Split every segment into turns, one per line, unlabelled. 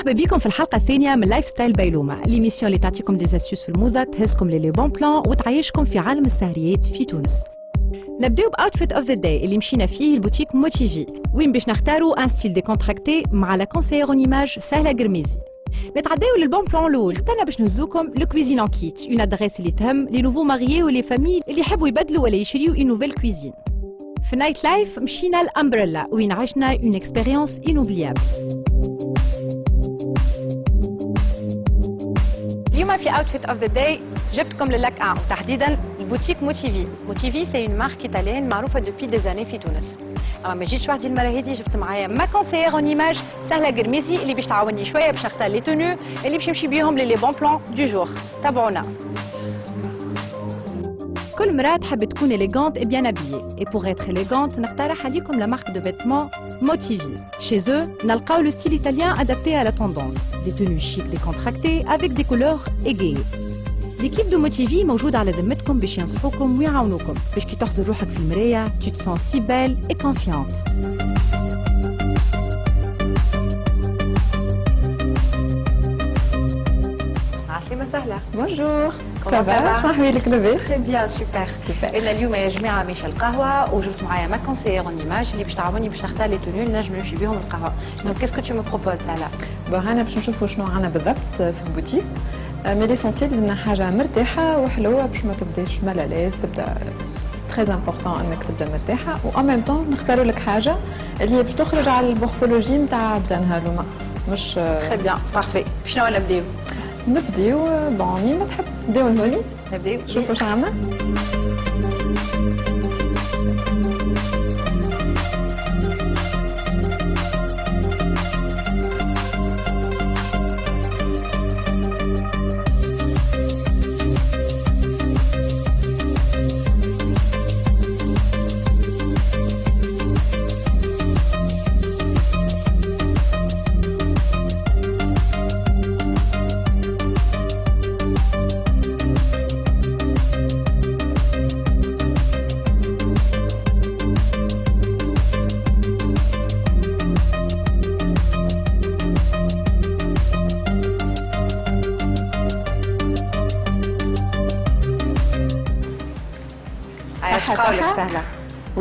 مرحبا بكم في الحلقة الثانية من لايف ستايل بيلومة، ليميسيون اللي تعطيكم دي زاستيوس في الموضة، تهزكم لي بون بلان وتعيشكم في عالم السهريات في تونس. نبداو باوتفيت اوف ذا داي اللي مشينا فيه البوتيك موتيفي، وين باش نختاروا ان ستيل ديكونتراكتي مع لا كونسيير اون ايماج سهلة قرميزي. نتعداو للبون بلان الاول، اخترنا باش نهزوكم لو كويزين ان كيت، اون ادريس اللي تهم لي نوفو ماريي ولي فاميل اللي يحبوا يبدلوا ولا يشريوا اون نوفيل كويزين. في نايت لايف مشينا لامبريلا وين عشنا اون اكسبيريونس انوبليابل. اليوم في اوتفيت اوف ذا داي جبتكم للاك 1 وتحديدا البوتيك موتيفي. موتيفي سي اون مارك ايطاليان معروفه دوبي دي زاني في تونس. اما ما جيتش وحدي المره هذه، جبت معايا ما كونسيير اون ايماج سهله قرميزي اللي باش تعاوني شويه باش نختار لي تونو اللي باش نمشي بيهم لي بون بلان دو جور. تابعونا. كل مرأة تحب تكون élégante et bien habillée. Et pour être élégante, نقترح عليكم la marque de vêtements Motivi. Chez eux, نلقاو le style italien adapté à la tendance. Des tenues chic décontractées avec des couleurs égayées. L'équipe de Motivi موجودة على ذمتكم باش ينصحوكم ويعاونوكم باش كي تحضر روحك في المراية tu te sens si belle et confiante. عسلامة سهلة.
Bonjour.
Comment ça va?
شنو لك لاباس؟
Très bien, super. أنا اليوم يا جماعة ماشية القهوة وجبت معايا ما كونسيير اون ايماج اللي باش تعاوني باش نختار لي تونو اللي نجم نمشي بيهم القهوة. دونك كيسكو تو مو بروبوز هلا؟
بون انا باش نشوفوا شنو عندنا بالضبط في البوتيك. مي ليسونسيال لازمنا حاجة مرتاحة وحلوة باش ما تبداش ملالاز، تبدا تري امبورطون انك تبدا مرتاحة، و ان ميم طون نختاروا لك حاجة اللي باش تخرج على المورفولوجي نتاع بدنها اليوم. مش
تري بيان بارفي. شنو نبداو؟
نبداو بون مين ما تحب نبداو نهوني؟
نبداو
شوفوا واش عندنا.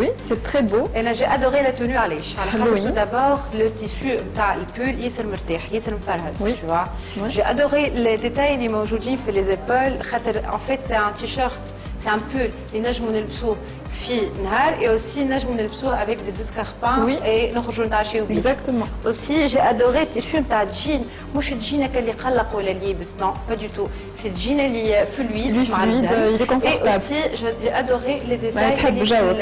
Oui, c'est très beau.
Et là, j'ai adoré la tenue علاش؟ على خاطر tout d'abord le tissu نتاع البول ياسر مرتاح ياسر مفرهد. Tu vois. J'ai adoré les détails اللي موجودين في les épaules خاطر en fait c'est un t-shirt, c'est un pull اللي نجموا نلبسوه في نهار et aussi نجموا نلبسوه avec des escarpins et نخرجوا نتعشاو بيه.
Exactement.
Aussi j'ai adoré التيشيرت نتاع الجين، مش الجين هكا اللي قلق ولا اللي يبس، non pas du tout. C'est الجين اللي fluide
il est confortable.
Et aussi j'ai adoré les détails.
تحب جوك.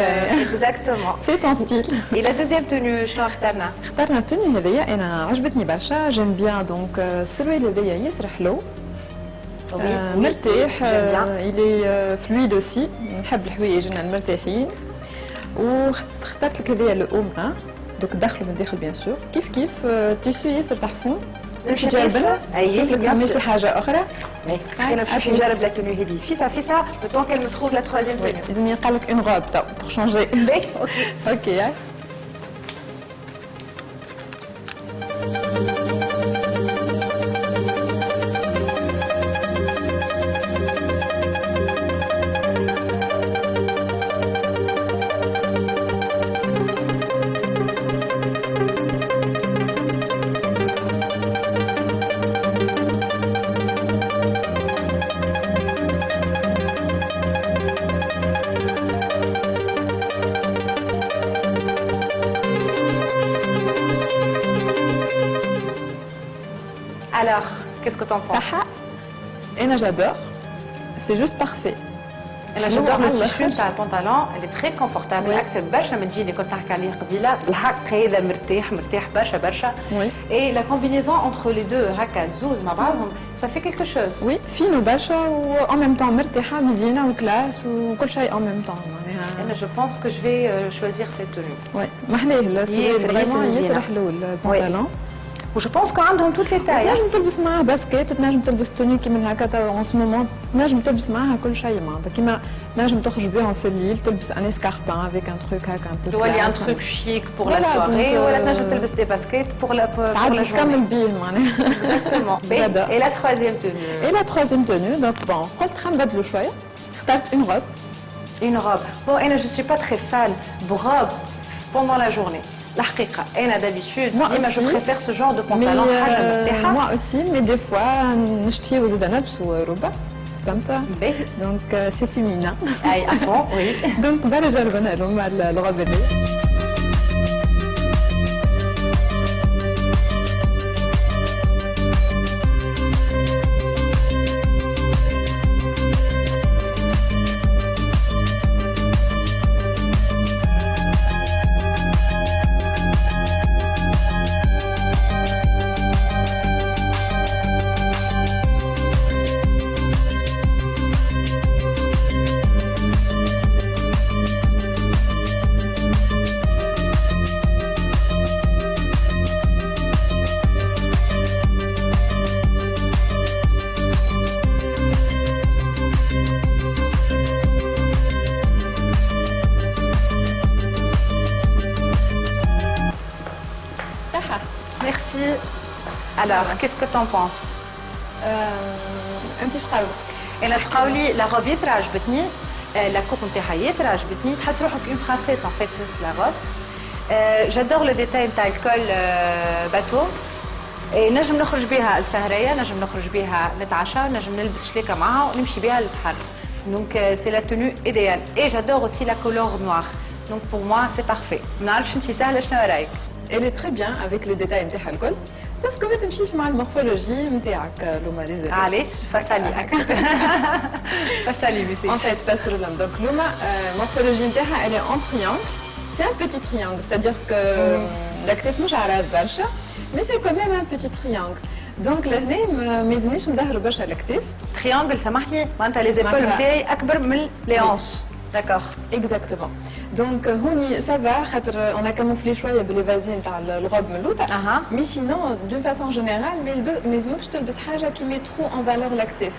Exactement.
C'est ton style.
Et la deuxième tenue شنو اخترنا؟
اخترنا التوني هذيا، انا عجبتني برشا، جيم بيان دونك السروال هذايا ياسر حلو. مرتاح، إلي فلويد اوسي، نحب الحوايج المرتاحين. واخترت لك هذايا لو اوم، دوك دخلوا من الداخل بيان سور، كيف تيسو ياسر تحفون.
تمشي جالبنا؟
شوف لك ماشي حاجة أخرى.
خلينا باش نجرب لا توني هذي، فيسا لو طون كيل متروف لا تروازيام توني.
لازم يلقى لك اون روب تو بور شونجي. اوكي.
Alors, qu'est-ce que t'en penses?
أنا j'adore, c'est juste parfait.
انا جادور لو تيشيرت تاع البنطلون اللي تري كونفورتابل اكثر برشا من الجين اللي كنت نحكي عليه قبيله، بالحق هذا مرتاح برشا. اي لا كومبينيزون انتر لي دو هكا زوز مع بعضهم ça fait quelque chose.
وي فينو برشا و en même temps مرتاحه مزيانه وكلاس وكل شيء en même temps معناها.
انا جو بونس كو جو في choisir cette tenue.
وي ما حلاه السروال فريمون ياسر حلو البنطلون.
وجو بونس كو عندهم توت لي تاي.
تنجم تلبس معاها باسكيت، تنجم تلبس توني كيما هكا توا اون سو مومون، تنجم تلبس معاها كل شيء معناتها كيما تنجم تخرج بهم في الليل تلبس ان اسكاربان افيك ان تروك هكا ان بو
تولي ان تروك شيك بور لا سواري ولا تنجم تلبس دي باسكيت بور لا
عاد تكمل بيه معناها.
اكزاكتومون. اي لا تروازيام توني.
اي لا تروازيام توني دونك بون قلت خلينا نبدلوا شويه، اخترت اون روب.
Une robe. Bon, et je suis pas très fan de robe pendant la journée. La حقيقة, أنا d'habitude, je préfère ce genre de pantalon.
Moi aussi, mais des fois, نشتي وزيد نلبسوا روبة. فهمت؟ Donc c'est féminin.
أي à fond, oui.
Donc برجع لهم مع الروبة دي.
Merci. Alors, qu'est-ce que tu en penses?
انت شقاو؟
انا شقاولي لا روب ياسر عجبتني، لا كوب نتاعها ياسر عجبتني، تحس روحك اون برانسيس ان فيت في وسط لا روب. جادور لو ديتاي نتاع الكول باتو. نجم نخرج بها لسهريه، نجم نخرج بها نتعشى، نجم نلبس شليكه معها ونمشي بها للبحر. Donc c'est la tenue idéale. Et j'adore aussi la couleur noire. Donc pour moi c'est parfait. ما نعرفش انت سهله شنو رايك؟
Elle est très bien avec les détails نتاعها الكل. sauf que ما تمشيش مع المورفولوجي نتاعك لوما ديزولي.
علاش؟ فسالي اكثر. فسالي ميسي.
En fait فسر لهم. Donc لوما المورفولوجي نتاعها elle est en triangle. C'est un petit triangle, c'est-à-dire que الأكتاف مش عريض برشا. Mais c'est quand même un petit triangle. Donc لهنا ما يلزمنيش نظهر برشا الأكتاف.
Triangle سامحني معناتها لي زيبول نتاعي أكبر من لي هونش. D'accord.
Exactement. Donc هوني ça va خاطر on a camouflé شوية بالفازي نتاع الروب من اللوطة. Mais sinon d'une façon générale ما يلزمكش تلبس حاجة qui met trop en valeur l'actif.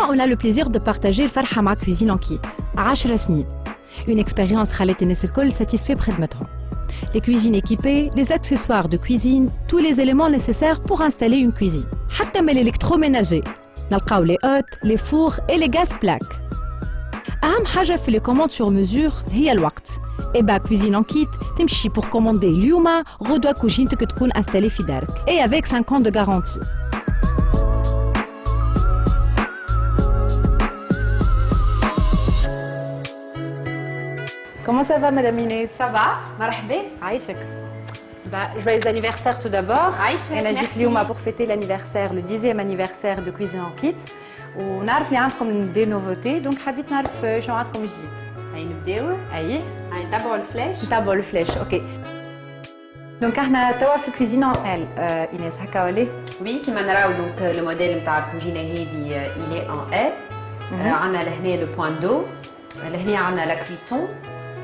On a le plaisir de partager le farha ma cuisine en kit. 10 سنين. Une expérience خلت الناس الكل satisfait بخدمتهم. Les cuisines équipées, les accessoires de cuisine, tous les éléments nécessaires pour installer une cuisine. حتى من l'électroménager. نلقاو les hôtes, les fours et les gaz plaques. أهم حاجة في les commandes sur mesure هي الوقت. Et bah cuisine en kit, تمشي pour commander اليوم غدوة كوجينتك تكون installée في دارك. Et avec 5 ans de garantie. Comment ça va, Madame Inès?
Ça va, marhaba.
Aïchek. Joyeux anniversaire tout d'abord.
Aïchek, merci.
Je suis pour fêter l'anniversaire, le 10e anniversaire de Cuisine en Kit. ونعرف اللي عندكم des nouveautés, donc حبيت نعرف شنو عندكم جديد.
هاي نبداو.
أي.
هاي نتابعوا الفلاش.
نتابعوا الفلاش، أوكي. دونك احنا توا في كويزين ان ال ايناس هكا ولا؟
وي كيما نراو دونك لو موديل نتاع الكوجينه هذه إلي ان ال. عندنا لهنا لو بوان دو، لهنا عندنا لا كويسون.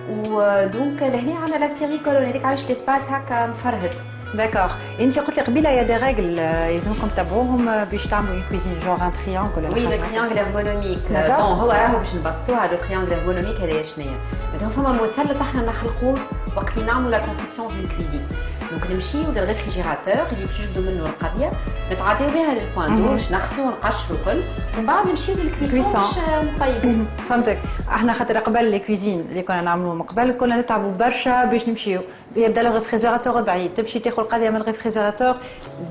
ودونك لهنا عندنا لا سيري كولون هذيك علاش ليسباس هكا مفرهد.
داكوغ. انت قلت لي قبيله يا دي ريغل يلزمكم تتبعوهم باش تعملوا كويزين جونغ ان تريانغل ولا
وي لو تريانغل ارغونوميك. بون هو راهو باش نبسطوها لو تريانغل ارغونوميك هذايا شنيا؟ مثلا فما مثلث احنا نخلقوه وقت اللي نعملوا لا كونسيبسيون في الكويزين. دونك نمشيو للريفريجيراتور اللي باش نجبدوا منه القضيه، نتعاطيو بها للبوان دو باش نغسلوا ونقشروا الكل، ومن بعد نمشيو للكويسون باش نطيبوا.
فهمتك. احنا خاطر قبل لي كويزين اللي كنا نعملوهم قبل كنا نتعبوا برشا باش نمشيو، يبدا الريفريجيراتور بعيد، تمشي تاخذ القضيه من الريفريجيراتور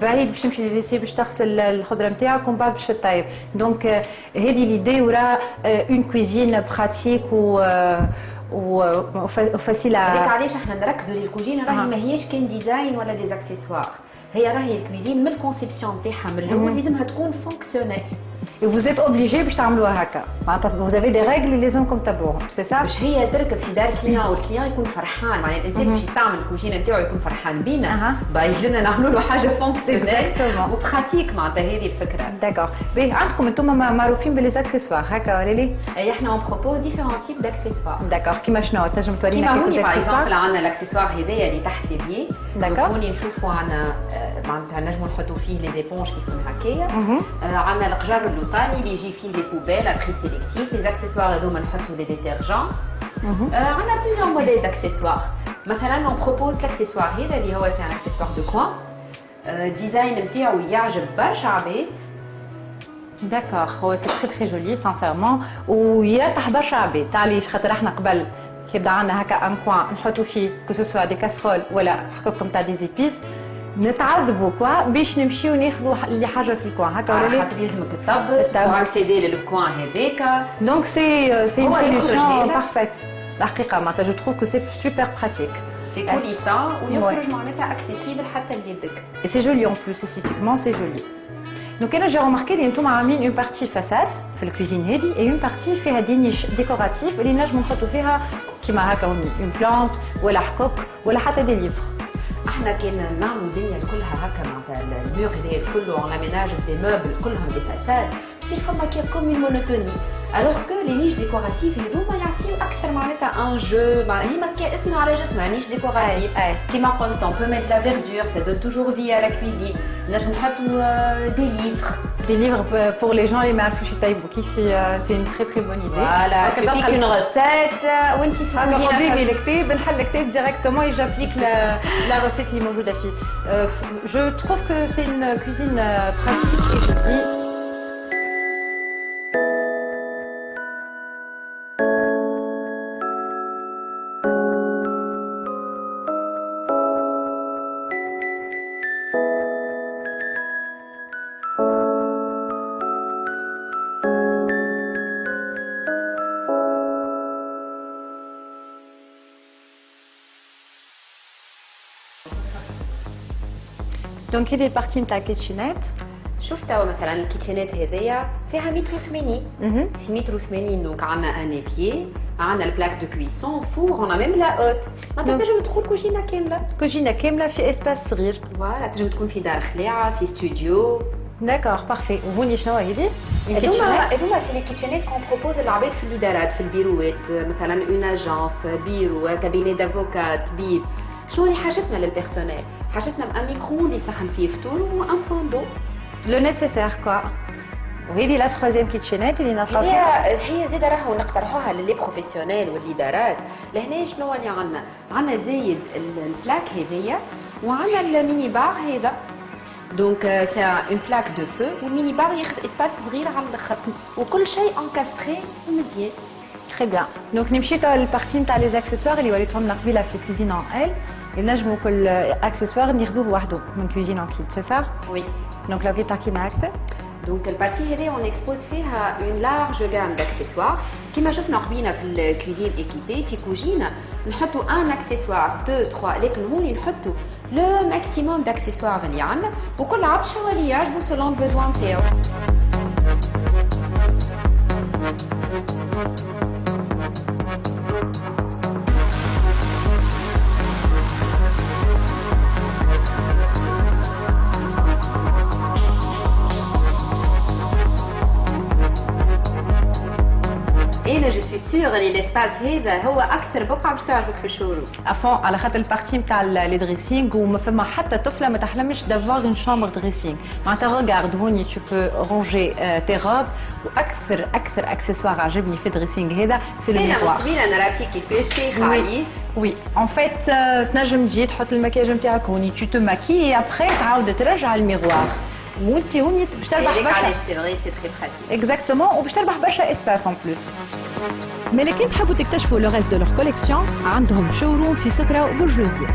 بعيد باش تمشي للفيسي باش تغسل الخضره نتاعك ومن بعد باش تطيب. دونك هذه ليدي وراء اون كويزين براتيك وفاسيل.
هذاك علاش احنا نركزوا للكوجين راهي ماهيش كان ديزاين ولا دي اكسسوار، هي راهي الكويزين من الكونسيبسيون نتاعها من الاول لازمها تكون فونكسيونيل.
Et vous êtes obligé باش تعملوها هكا، معناتها vous avez des règles اللي لازمكم تتبعوهم، سي سا؟
باش هي تركب في دار الكليان والكليان يكون فرحان، معناها الانسان باش يستعمل الكوجينه نتاعو يكون فرحان بينا، يلزمنا نعملوا له حاجه فونكسيونيل وبراتيك، معناتها هذه الفكره.
داكور، باهي عندكم انتم معروفين بالليزاكسيسوار هكا ولا لي؟
احنا اون بروبوز ديفيرون تيب داكسيسوار.
داكور، كيما شنو؟ تنجم تورينا كيفاش اكسسوار؟
كيما عندنا الاكسسوار هذايا اللي تحت لي بيي،
داكور،
هوني نشوفوا عندنا معناتها نجموا نحطوا فيه لي زيبونج كيف هكايا، عندنا القجر اللوطاني اللي يجي فيه les poubelles à tri sélectif, les accessoires et les détergents. On a plusieurs modèles d'accessoires. Maintenant, on propose l'accessoire c'est un accessoire de coin. Design نتاعو يعجب برشا عباد.
D'accord, c'est très très joli sincèrement ويرتاح برشا عباد. تعاليش خاطر احنا قبل كي بدا عندنا هكا ان كوان نحطوا فيه كو سوسوا دي كاسرول ولا حكوكم تاع دي زيبيس نتعذبوا كوا باش نمشيو ناخذوا اللي حاجه في الكوان هكا ولا
خاطر لازمك تطبس واكسيدي للكوان هذاك.
دونك سي une solution parfaite الحقيقه معناتها جو تروف كو سي سوبر براتيك.
سي كوليسان ويخرج معناتها اكسيسيبل حتى ليدك.
Et c'est joli en plus esthétiquement c'est joli. Donc انا j'ai remarqué اللي انتم عاملين une partie façade في الكوزين هذه et une partie فيها دي نيش ديكوراتيف اللي نجموا نحطوا فيها كيما هكا une plante ولا حكوك ولا حتى دي ليفر.
احنا كان نعملوا الدنيا كلها هكا معناتها المور هذايا كله اون لاميناج دي موبل كلهم دي فاساد بصير فما كوم اون مونوتوني الوغ كو لي نيش ديكوراتيف هذوما يعطيو اكثر معناتها ان جو هي ماركه اسمها على جسمها نيش ديكوراتيف كيما قلت اون بو ميت لا فيردور سا دون توجور في ا لا كويزين نجم نحطوا دي ليفر. Des livres pour les gens اللي ما يعرفوش يطيبوا كيف c'est une très très bonne idée. Voilà, tu piques une recette وانت في الكوزينه
قدامي الكتاب نحل الكتاب ديريكتومون يجابليك la recette اللي موجوده فيه. Je trouve que c'est une cuisine pratique et jolie. دونك هذه البارتي نتاع الكيتشينات.
شوف توا مثلا الكيتشينات هذيا فيها 180 في 180 دونك عندنا ان ايفيي عندنا البلاك دو كويسون فور اون ميم لا اوت معناتها تنجم تدخل كوجينه كامله.
كوجينه كامله في اسباس صغير.
فوالا تنجم تكون في دار خلاعه في استوديو.
داكور بارفي. وهوني شنو هذه؟
هذوما سي لي كيتشينات كون بروبوز للعباد في الادارات في البيروات مثلا اون اجونس بيرو كابيني دافوكات طبيب. شنو اللي حاجتنا للبيرسونيل؟ حاجتنا بان ميكرووند يسخن فيه فطور وان بوان دو
لو نيسيسير كوا. وهذه لا تخوازيام كيتشينات اللي نلقاو فيها
هي زاده راهو نقترحوها للي بروفيسيونيل والادارات. لهنا شنو اللي عندنا زايد البلاك هذيا وعندنا الميني بار هذا دونك سي اون بلاك دو فو والميني بار ياخذ اسباس صغير على الاخر وكل شيء انكاستري ومزيان.
Très bien. Donc نمشيو تاع البارتي نتاع لي زاكسيسوار اللي وريتهم لنا قبيله في الكوزين اون ال. نجموا كل اكسسوار ناخذوه وحده من كوزين اون كيت سي سا؟
وي.
دونك لو كي تحكينا اكثر.
دونك البارتي هذه اون اكسبوز فيها اون لارج غام داكسيسوار كيما شفنا قبيله في الكوزين ايكيبي في كوجينه نحطوا ان اكسسوار 2 3 لكن هوني نحطوا لو ماكسيموم داكسيسوار اللي عندنا وكل عبد شنو اللي يعجبو سولون البوزوان نتاعو. انا جو سوي سيغ اللي ليسباس هذا هو اكثر بقعه باش تعجبك في الشوروم.
افون على خاطر البارتي نتاع لي دريسينغ وما فما حتى طفله ما تحلمش دافوار اون شامبر دريسينغ معناتها ريغارد هوني تو بو رونجي تي روب واكثر اكسسوار عجبني في الدريسينغ هذا سي لو ميروار.
قبيله نرى فيه كيفاش شيخ عليه.
وي ان فيت تنجم تجي تحط المكياج نتاعك هوني تو تو ماكي ابخي تعاود ترجع الميروار وانت هوني باش تربح برشا.
علاش سي فري سي تري براتيك.
اكزاكتومون وباش تربح برشا اسباس ان بلوس.
ملي كنت تحبوا تكتشفوا لو ريست دو لور كوليكسيون عندهم شوروم في سكرة وبرجوزية.